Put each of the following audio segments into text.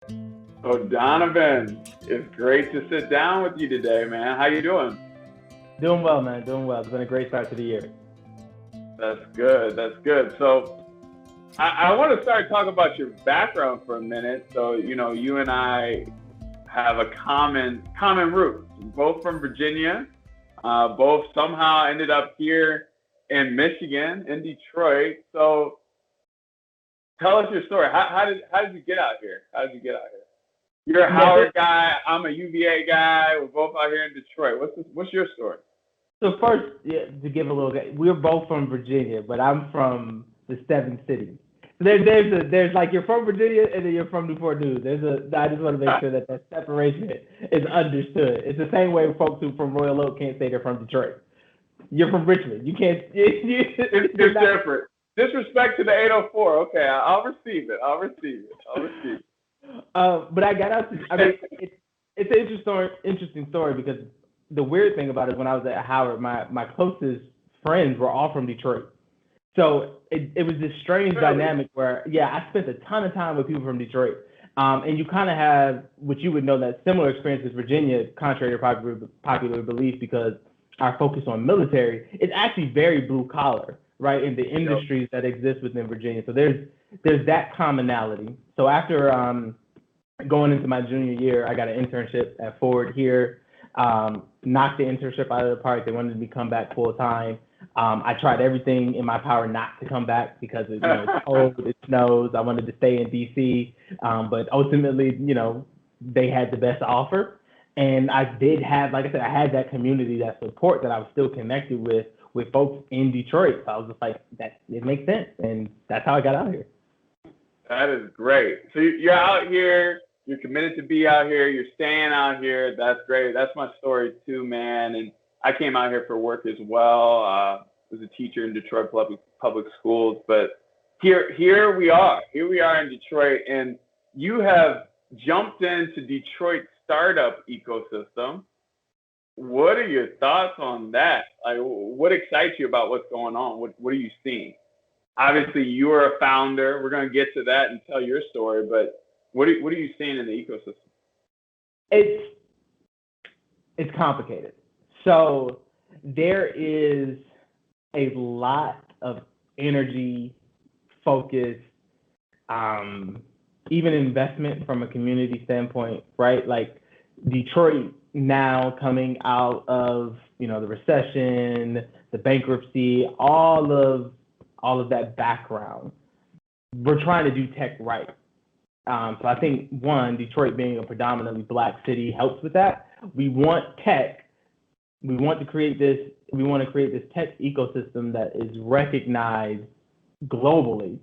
So Donovan, it's great to sit down with you today, man. How you doing? Doing well, man. Doing well. It's been a great start to the year. That's good. That's good. So I want to start talking about your background for a minute. So you and I have a common root. Both from Virginia. Both somehow ended up here in Michigan, in Detroit. So tell us your story. How did you get out here? How did you get out here? You're a Yeah. Howard guy. I'm a UVA guy. We're both out here in Detroit. What's your story? So first, yeah, to give a little, we're both from Virginia, but I'm from the seven cities. So there's like you're from Virginia and then you're from Newport News. I just want to make sure that that separation is understood. It's the same way folks who from Royal Oak can't say they're from Detroit. You're from Richmond. You can't. You're It's not. different. Disrespect to the 804. Okay, I'll receive it. I'll receive it. I'll receive But I got out to. I mean, it's an interesting story because the weird thing about it is when I was at Howard, my closest friends were all from Detroit. So it was this strange it. Really? dynamic where, yeah, I spent a ton of time with people from Detroit. And you kind of have what you would know that similar experience as Virginia, contrary to popular belief, because our focus on military is actually very blue collar, right, in the Yep. industries that exist within Virginia. So there's that commonality. So after going into my junior year, I got an internship at Ford here. Knocked the internship out of the park. They wanted me to come back full time. I tried everything in my power not to come back because it's cold, it snows. I wanted to stay in DC, but ultimately, they had the best offer, and I did have, like I said, I had that community, that support that I was still connected with folks in Detroit. So I was just like, that it makes sense, and that's how I got out here. That is great. So you're out here. You're committed to be out here. You're staying out here. That's great. That's my story too, man. And I came out here for work as well. Was a teacher in Detroit public schools, but here we are. Here we are in Detroit, and you have jumped into Detroit startup ecosystem. What are your thoughts on that? Like, what excites you about what's going on? What are you seeing? Obviously you are a founder. We're going to get to that and tell your story, but what are you seeing in the ecosystem? It's it's complicated. So there is a lot of energy, focus, um, even investment from a community standpoint, right? Like Detroit now coming out of the recession, the bankruptcy, all of that background. We're trying to do tech right. So I think one, Detroit being a predominantly black city helps with that. We want tech. We want to create this. We want to create this tech ecosystem that is recognized globally,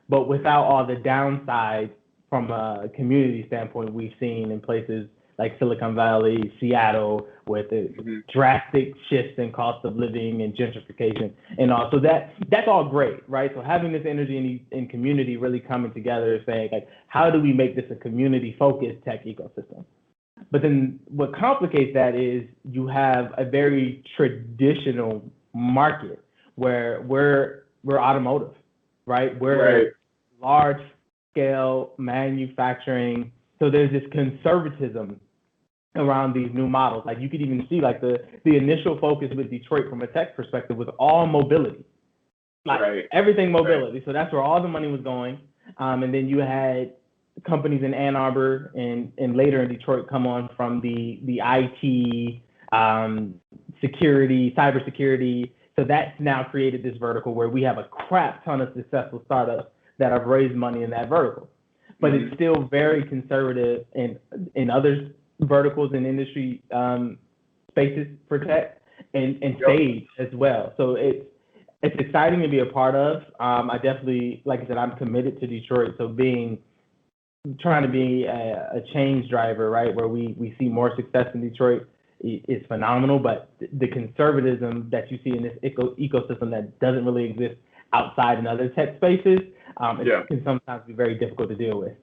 but without all the downsides from a community standpoint we've seen in places like Silicon Valley, Seattle, with the Mm-hmm. drastic shifts in cost of living and gentrification and all. So that's all great, right? So having this energy in community really coming together is saying, like, how do we make this a community focused tech ecosystem? But then what complicates that is you have a very traditional market where we're automotive, right? We're Right. large scale manufacturing. So there's this conservatism around these new models. Like you could even see like the initial focus with Detroit from a tech perspective was all mobility, like Right. everything Right. mobility. So that's where all the money was going. And then you had companies in Ann Arbor and later in Detroit come on from the IT, security, cybersecurity. So that's now created this vertical where we have a crap ton of successful startups that have raised money in that vertical. But it's Mm-hmm. still very conservative in other verticals and industry spaces for tech and Yep. stage as well. So it's exciting to be a part of. I definitely, like I said, I'm committed to Detroit. So trying to be a change driver, right, where we see more success in Detroit is phenomenal. But the conservatism that you see in this ecosystem that doesn't really exist outside in other tech spaces, Yeah. it can sometimes be very difficult to deal with.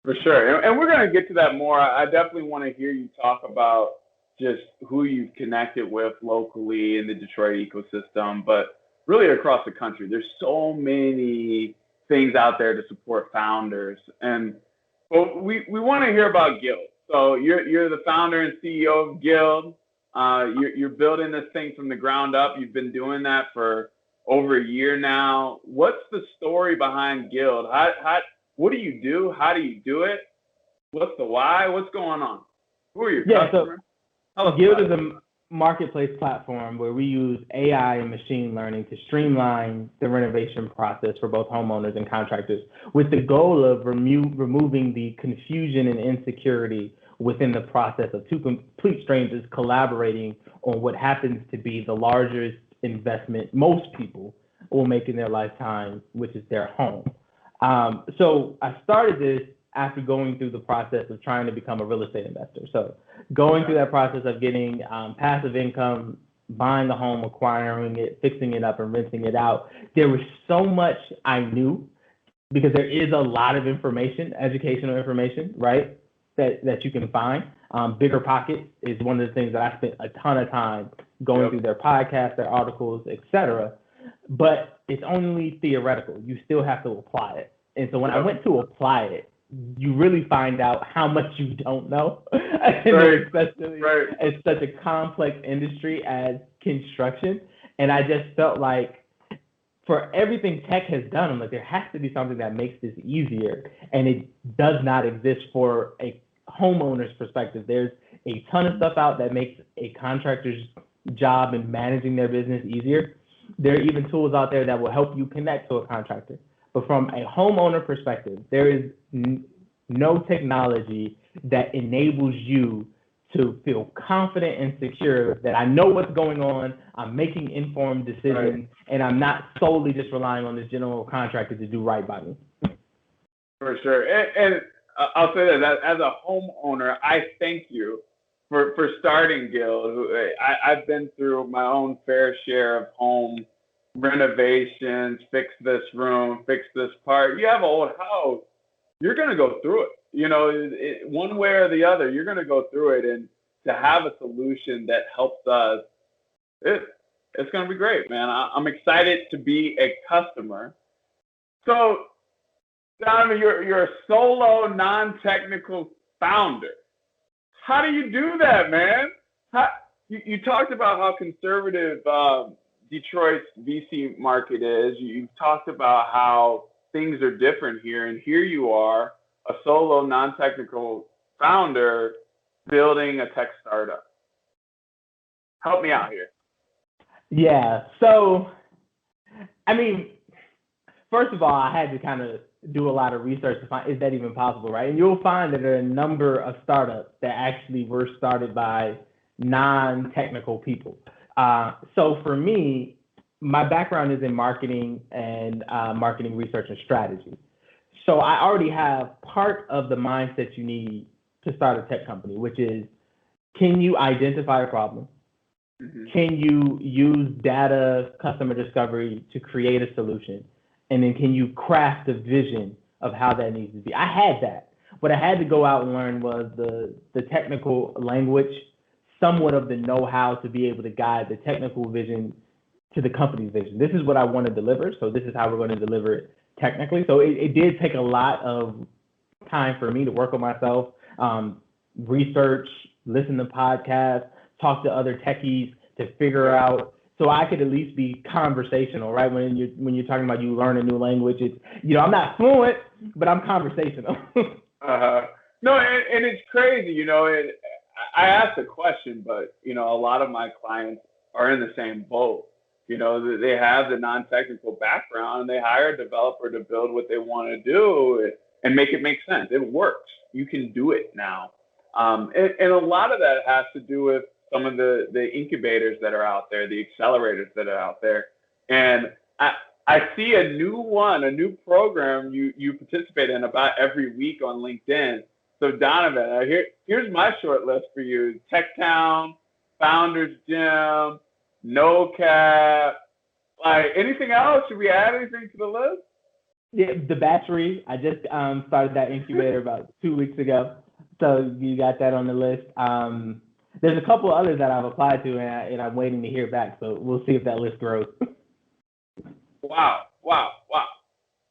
For sure. And we're going to get to that more. I definitely want to hear you talk about just who you've connected with locally in the Detroit ecosystem, but really across the country. There's so many things out there to support founders. And Well, we want to hear about Guild. So you're the founder and CEO of Guild. You're building this thing from the ground up. You've been doing that for over a year now. What's the story behind Guild? What do you do? How do you do it? What's the why? What's going on? Who are your customers? So Guild is a marketplace platform where we use AI and machine learning to streamline the renovation process for both homeowners and contractors, with the goal of removing the confusion and insecurity within the process of two complete strangers collaborating on what happens to be the largest investment most people will make in their lifetime, which is their home. So I started this after going through the process of trying to become a real estate investor. So going through that process of getting passive income, buying a home, acquiring it, fixing it up, and renting it out, there was so much I knew, because there is a lot of information, educational information, right, that you can find. Bigger Pockets is one of the things that I spent a ton of time going through their podcasts, their articles, etc. But it's only theoretical. You still have to apply it. And so when I went to apply it, you really find out how much you don't know. Especially it's such a complex industry as construction. And I just felt like for everything tech has done, I'm like, there has to be something that makes this easier. And it does not exist for a homeowner's perspective. There's a ton of stuff out that makes a contractor's job in managing their business easier. There are even tools out there that will help you connect to a contractor. But from a homeowner perspective, there is no technology that enables you to feel confident and secure that I know what's going on, I'm making informed decisions, and I'm not solely just relying on this general contractor to do right by me. For sure. And I'll say that as a homeowner, I thank you for starting Guild. I've been through my own fair share of home renovations, fix this room, fix this part. You have an old house, you're going to go through it. You know, one way or the other, you're going to go through it. And to have a solution that helps us, it's going to be great, man. I'm excited to be a customer. So, Donovan, you're a solo, non-technical founder. How do you do that, man? You talked about how conservative Detroit's VC market is. You've talked about how things are different here, and here you are, a solo, non-technical founder building a tech startup. Help me out here. Yeah. So, I mean, first of all, I had to kind of do a lot of research to find, is that even possible, right? And you'll find that there are a number of startups that actually were started by non-technical people. So for me, my background is in marketing and marketing research and strategy. So I already have part of the mindset you need to start a tech company, which is, can you identify a problem? Mm-hmm. Can you use data, customer discovery to create a solution? And then can you craft a vision of how that needs to be? I had that. What I had to go out and learn was the technical language, somewhat of the know-how to be able to guide the technical vision to the company's vision. This is what I want to deliver, so this is how we're going to deliver it technically. So it did take a lot of time for me to work on myself, research, listen to podcasts, talk to other techies to figure out, so I could at least be conversational, right? When you're talking about you learn a new language, it's, you know, I'm not fluent, but I'm conversational. No, and it's crazy, you know. I asked a question, but you know, a lot of my clients are in the same boat. You know, they have the non-technical background. They hire a developer to build what they want to do and make it make sense. It works. You can do it now. And a lot of that has to do with some of the incubators that are out there, the accelerators that are out there. And I see a new program you participate in about every week on LinkedIn. So Donovan, here's my short list for you: Tech Town, Founders Gym, No Cap. Like, anything else? Should we add anything to the list? Yeah, the Battery. I just started that incubator about 2 weeks ago. So you got that on the list. There's a couple others that I've applied to, and I'm waiting to hear back. So we'll see if that list grows. Wow.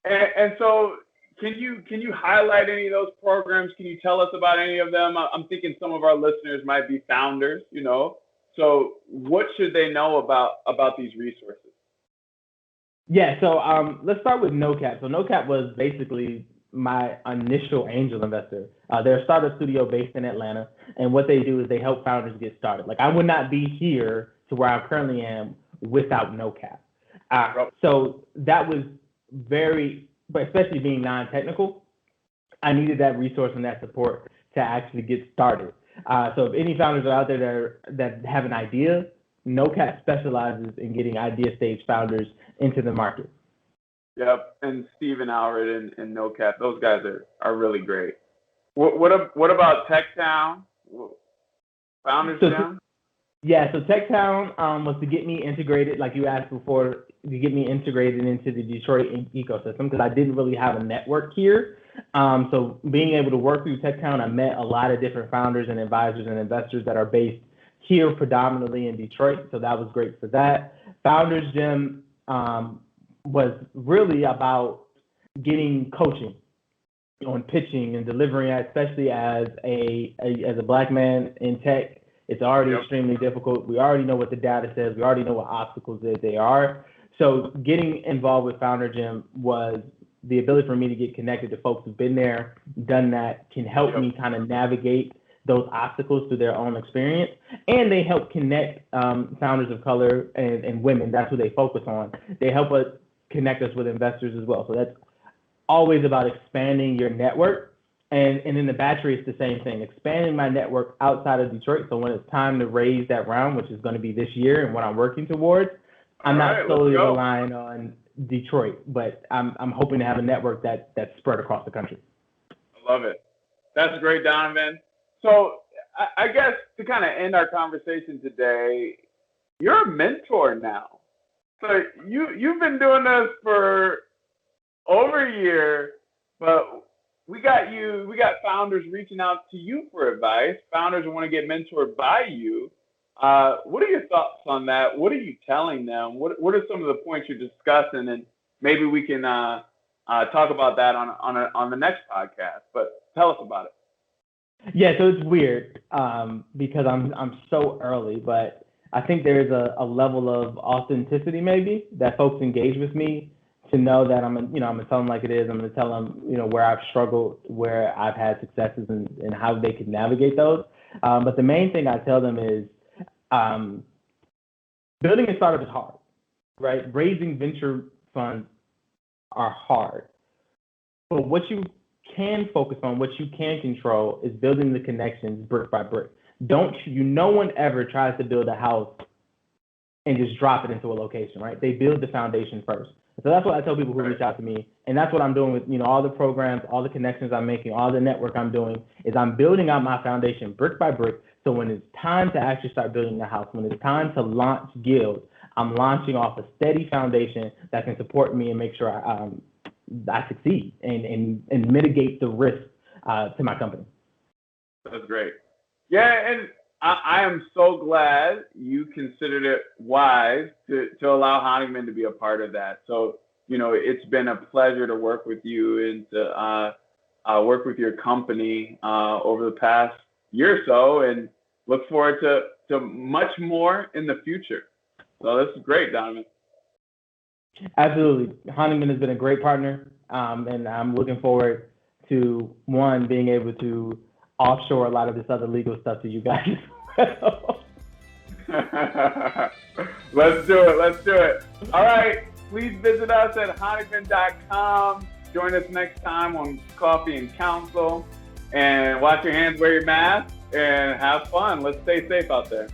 And so can you highlight any of those programs? Can you tell us about any of them? I'm thinking some of our listeners might be founders, So what should they know about these resources? Yeah, so let's start with NoCap. So NoCap was basically my initial angel investor. They're a startup studio based in Atlanta, and what they do is they help founders get started. Like I would not be here to where I currently am without NoCap. So that was but especially being non-technical, I needed that resource and that support to actually get started. So if any founders are out there that have an idea, NoCap specializes in getting idea stage founders into the market. Yep, and Steven Alred and NoCap, those guys are really great. What about TechTown? Founders Town? Yeah, so TechTown was to get me integrated, like you asked before, to get me integrated into the Detroit ecosystem because I didn't really have a network here. So being able to work through TechTown, I met a lot of different founders and advisors and investors that are based here predominantly in Detroit. So that was great for that. Founders Gym was really about getting coaching on pitching and delivering, especially as a Black man in tech. It's already extremely difficult. We already know what the data says. We already know what obstacles they are. So getting involved with Founder Gym was the ability for me to get connected to folks who've been there, done that, can help me kind of navigate those obstacles through their own experience. And they help connect founders of color and women. That's who they focus on. They help us connect us with investors as well. So that's always about expanding your network. And in the battery, it's the same thing, expanding my network outside of Detroit. So when it's time to raise that round, which is going to be this year and what I'm working towards, I'm not solely relying on Detroit, but I'm hoping to have a network that's spread across the country. I love it. That's great, Donovan. So I guess to kind of end our conversation today, you're a mentor now. So you've been doing this for over a year, but we got founders reaching out to you for advice. Founders want to get mentored by you. What are your thoughts on that? What are you telling them? What are some of the points you're discussing? And maybe we can talk about that on the next podcast. But tell us about it. Yeah, so it's weird because I'm so early, but I think there's a level of authenticity maybe that folks engage with me to know that I'm gonna tell them like it is. I'm gonna tell them where I've struggled, where I've had successes, and how they can navigate those. But the main thing I tell them is building a startup is hard, right? Raising venture funds are hard, but what you can focus on, what you can control, is building the connections brick by brick. No one ever tries to build a house and just drop it into a location, right? They build the foundation first. So that's what I tell people who reach out to me, and that's what I'm doing with all the programs, all the connections I'm making, all the network I'm doing, is I'm building out my foundation brick by brick. So when it's time to actually start building the house, when it's time to launch Guild, I'm launching off a steady foundation that can support me and make sure I succeed and mitigate the risk to my company. That's great. Yeah, and I am so glad you considered it wise to allow Honigman to be a part of that. So, it's been a pleasure to work with you and to work with your company over the past year or so, and look forward to much more in the future. So this is great, Donovan. Absolutely. Honigman has been a great partner, and I'm looking forward to, one, being able to offshore a lot of this other legal stuff to you guys. Let's do it. All right, please visit us at honigman.com. Join us next time on Coffee and Counsel, and wash your hands, wear your mask, and have fun. Let's stay safe out there.